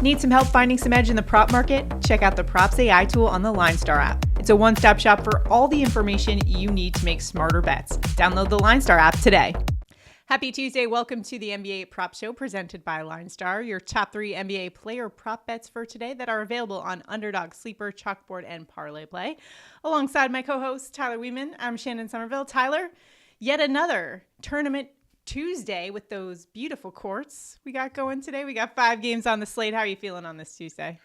Need some help finding some edge in the prop market? Check out the Props AI tool on the LineStar app. It's a one-stop shop for all the information you need to make smarter bets. Download the LineStar app today. Happy Tuesday. Welcome to the NBA Prop Show presented by LineStar, your top 3 NBA player prop bets for today that are available on Underdog, Sleeper, Chalkboard, and ParlayPlay. Alongside my co-host, Tyler Wiemann, I'm Shannon Sommerville. Tyler, yet another tournament Tuesday with those beautiful courts we got going today. We got 5 games on the slate. How are you feeling on this Tuesday?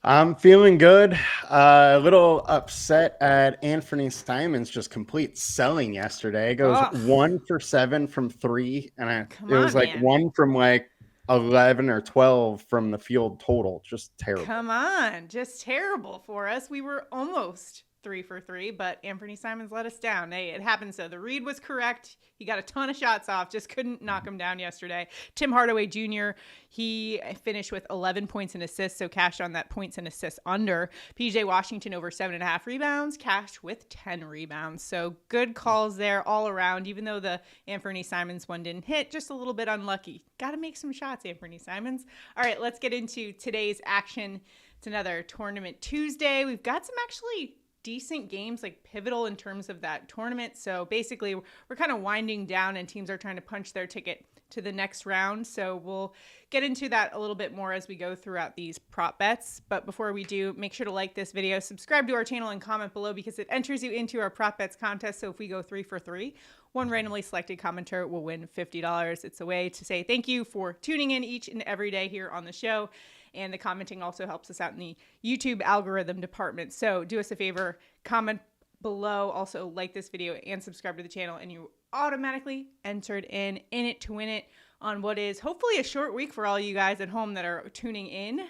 I'm feeling good. A little upset at Anthony Simon's just complete selling yesterday. It goes 1 for 7 from 3, and it was like 1 from like 11 or 12 from the field total. Just terrible. Come on, just terrible for us. We were almost 3 for 3, but Anthony Simon's let us down. Hey, it happens though. The read was correct. He got a ton of shots off, just couldn't knock him down yesterday. Tim Hardaway Jr., he finished with 11 points and assists, so cashed on that points and assists under. PJ Washington over 7.5 rebounds, cashed with 10 rebounds. So good calls there all around, even though the Anthony Simons one didn't hit, just a little bit unlucky. Got to make some shots, Anthony Simons. All right, let's get into today's action. It's another Tournament Tuesday. We've got some actually decent games, like pivotal in terms of that tournament. So basically we're kind of winding down and teams are trying to punch their ticket to the next round. So we'll get into that a little bit more as we go throughout these prop bets. But before we do, make sure to like this video, subscribe to our channel, and comment below because it enters you into our prop bets contest. So if we go 3 for 3, one randomly selected commenter will win $50. It's a way to say thank you for tuning in each and every day here on the show. And the commenting also helps us out in the YouTube algorithm department. So do us a favor, comment below, also like this video and subscribe to the channel, and you automatically entered in it to win it on what is hopefully a short week for all you guys at home that are tuning in.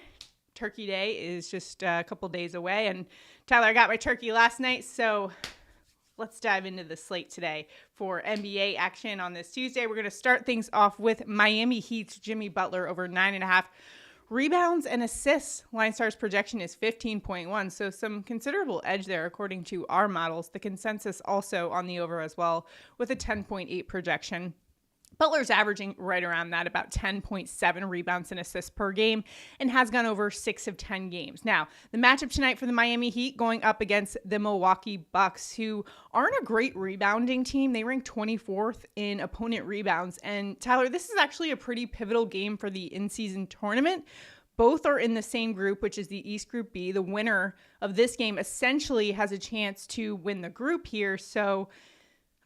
Turkey Day is just a couple days away. And Tyler, I got my turkey last night, so let's dive into the slate today for NBA action on this Tuesday. We're going to start things off with Miami Heat's Jimmy Butler over 9.5 rebounds and assists. LineStar's projection is 15.1, so some considerable edge there according to our models. The consensus also on the over as well with a 10.8 projection. Butler's averaging right around that, about 10.7 rebounds and assists per game, and has gone over 6 of 10 games. Now, the matchup tonight for the Miami Heat going up against the Milwaukee Bucks, who aren't a great rebounding team. They rank 24th in opponent rebounds. And Tyler, this is actually a pretty pivotal game for the in-season tournament. Both are in the same group, which is the East Group B. The winner of this game essentially has a chance to win the group here. So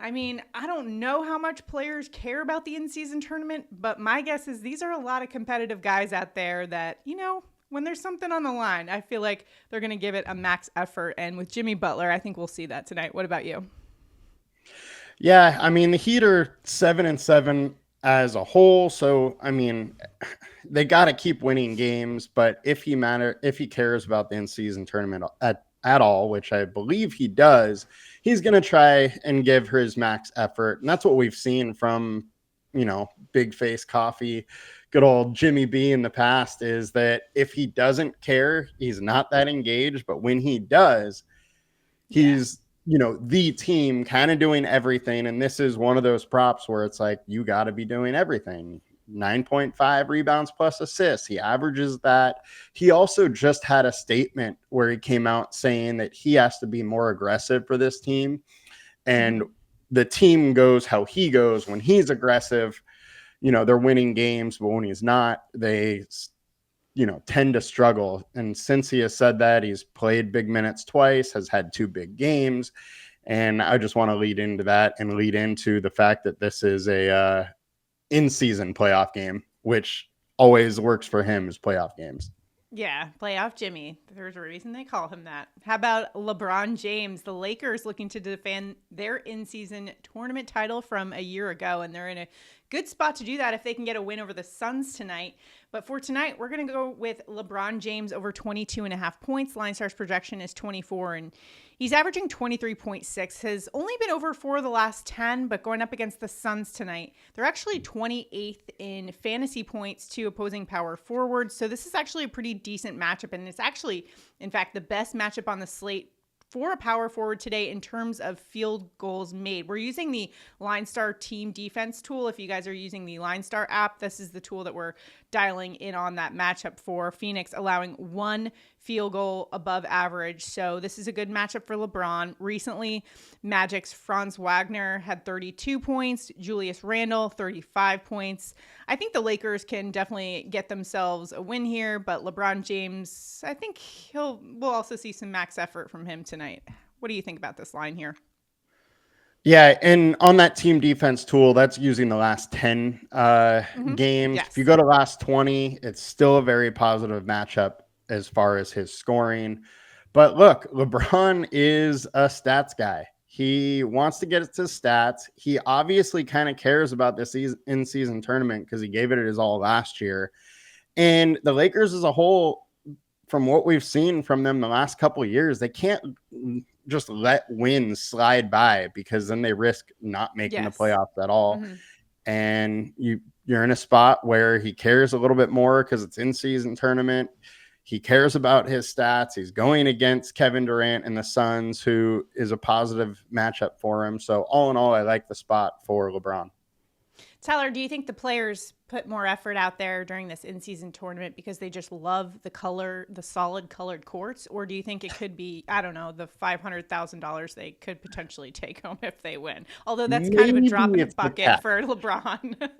I mean, I don't know how much players care about the in-season tournament, but my guess is these are a lot of competitive guys out there that, you know, when there's something on the line, I feel like they're going to give it a max effort. And with Jimmy Butler, I think we'll see that tonight. What about you? Yeah, I mean, the Heat are 7-7 as a whole. So, I mean, they got to keep winning games. But if he cares about the in-season tournament at all, which I believe he does, he's going to try and give his max effort. And that's what we've seen from, you know, Big Face Coffee, good old Jimmy B in the past, is that if he doesn't care, he's not that engaged. But when he does, he's, you know, the team kind of doing everything. And this is one of those props where it's like, you got to be doing everything. 9.5 rebounds plus assists. He averages that. He also just had a statement where he came out saying that he has to be more aggressive for this team. And the team goes how he goes. When he's aggressive, you know, they're winning games, but when he's not, they, you know, tend to struggle. And since he has said that, he's played big minutes twice, has had 2 big games. And I just want to lead into that and lead into the fact that this is a, in-season playoff game, which always works for him as playoff games. Yeah, playoff Jimmy. There's a reason they call him that. How about LeBron James? The Lakers looking to defend their in-season tournament title from a year ago, and they're in a good spot to do that if they can get a win over the Suns tonight. But for tonight, we're going to go with LeBron James over 22.5 points. LineStar's projection is 24, and he's averaging 23.6. Has only been over 4 of the last 10, but going up against the Suns tonight, they're actually 28th in fantasy points to opposing power forwards. So this is actually a pretty decent matchup, and it's actually, in fact, the best matchup on the slate for a power forward today in terms of field goals made. We're using the LineStar team defense tool. If you guys are using the LineStar app, this is the tool that we're dialing in on that matchup for Phoenix, allowing 1 field goal above average. So this is a good matchup for LeBron. Recently, Magic's Franz Wagner had 32 points, Julius Randle 35 points. I think the Lakers can definitely get themselves a win here, but LeBron James, I think we'll also see some max effort from him tonight. What do you think about this line here? Yeah, and on that team defense tool, that's using the last 10 games. Yes. If you go to last 20, it's still a very positive matchup as far as his scoring. But look, LeBron is a stats guy. He wants to get it to stats. He obviously kind of cares about this in-season tournament because he gave it his all last year. And the Lakers as a whole, from what we've seen from them the last couple of years, they can't just let wins slide by because then they risk not making the playoffs at all. And you're in a spot where he cares a little bit more because it's in-season tournament. He cares about his stats. He's going against Kevin Durant and the Suns, who is a positive matchup for him. So all in all, I like the spot for LeBron. Tyler, do you think the players put more effort out there during this in-season tournament because they just love the solid colored courts? Or do you think it could be, I don't know, the $500,000 they could potentially take home if they win? Although that's kind of a drop in the bucket for LeBron.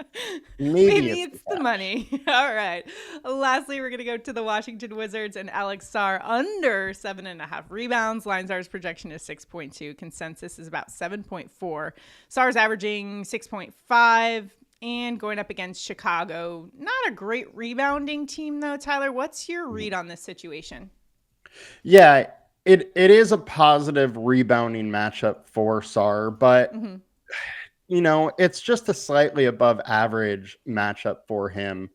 Maybe it's the money. All right. Lastly, we're going to go to the Washington Wizards and Alex Sarr under 7.5 rebounds. LineStar's projection is 6.2. Consensus is about 7.4. Sarr's averaging 6.5. And going up against Chicago, not a great rebounding team, though. Tyler, what's your read on this situation? Yeah, it is a positive rebounding matchup for Sarr, but, it's just a slightly above average matchup for him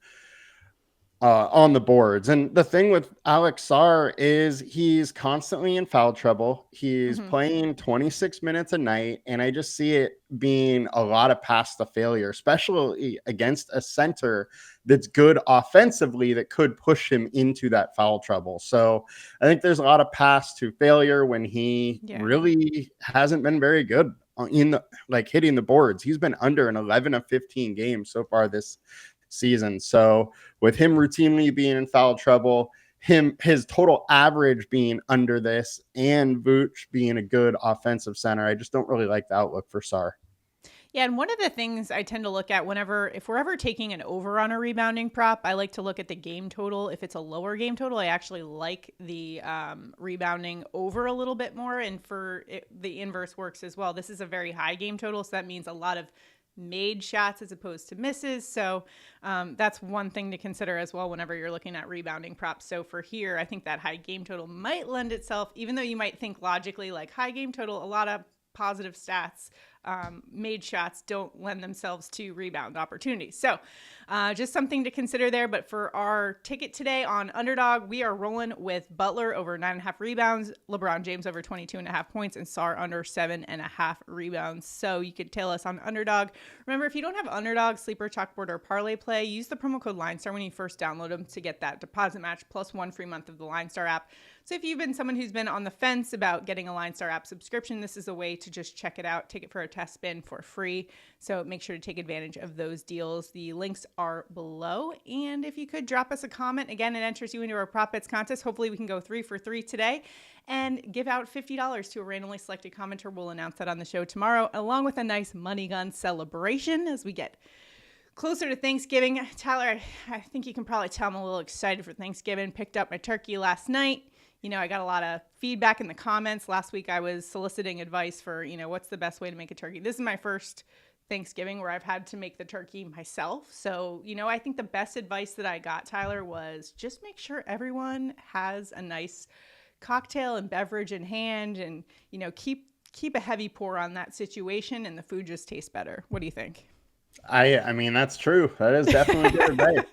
on the boards. And the thing with Alex Sarr is he's constantly in foul trouble. He's playing 26 minutes a night, and I just see it being a lot of pass to failure, especially against a center that's good offensively that could push him into that foul trouble. So I think there's a lot of pass to failure when he really hasn't been very good in hitting the boards. He's been under an 11 of 15 games so far this season. So with him routinely being in foul trouble, his total average being under this, and Vooch being a good offensive center, I just don't really like the outlook for Sarr. Yeah, and one of the things I tend to look at if we're ever taking an over on a rebounding prop, I like to look at the game total. If it's a lower game total, I actually like the rebounding over a little bit more. And the inverse works as well. This is a very high game total, so that means a lot of made shots as opposed to misses. So that's one thing to consider as well whenever you're looking at rebounding props. So for here, I think that high game total might lend itself, even though you might think logically like high game total, a lot of positive stats, made shots don't lend themselves to rebound opportunities. So just something to consider there. But for our ticket today on Underdog, we are rolling with Butler over 9.5 rebounds, LeBron James over 22.5 points, and Sarr under 7.5 rebounds. So you could tail us on Underdog. Remember, if you don't have Underdog, Sleeper, Chalkboard, or Parlay Play, use the promo code LineStar when you first download them to get that deposit match plus 1 free month of the LineStar app. So if you've been someone who's been on the fence about getting a LineStar app subscription, this is a way to just check it out, take it for a test spin for free. So make sure to take advantage of those deals. The links are below. And if you could drop us a comment, again, it enters you into our Prop Bets contest. Hopefully we can go 3 for 3 today and give out $50 to a randomly selected commenter. We'll announce that on the show tomorrow, along with a nice money gun celebration as we get closer to Thanksgiving. Tyler, I think you can probably tell I'm a little excited for Thanksgiving. Picked up my turkey last night. I got a lot of feedback in the comments. Last week I was soliciting advice for, what's the best way to make a turkey. This is my first Thanksgiving where I've had to make the turkey myself. So, I think the best advice that I got, Tyler, was just make sure everyone has a nice cocktail and beverage in hand and, keep a heavy pour on that situation and the food just tastes better. What do you think? I mean, that's true. That is definitely good advice.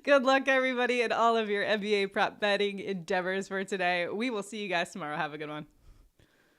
Good luck, everybody, in all of your NBA prop betting endeavors for today. We will see you guys tomorrow. Have a good one.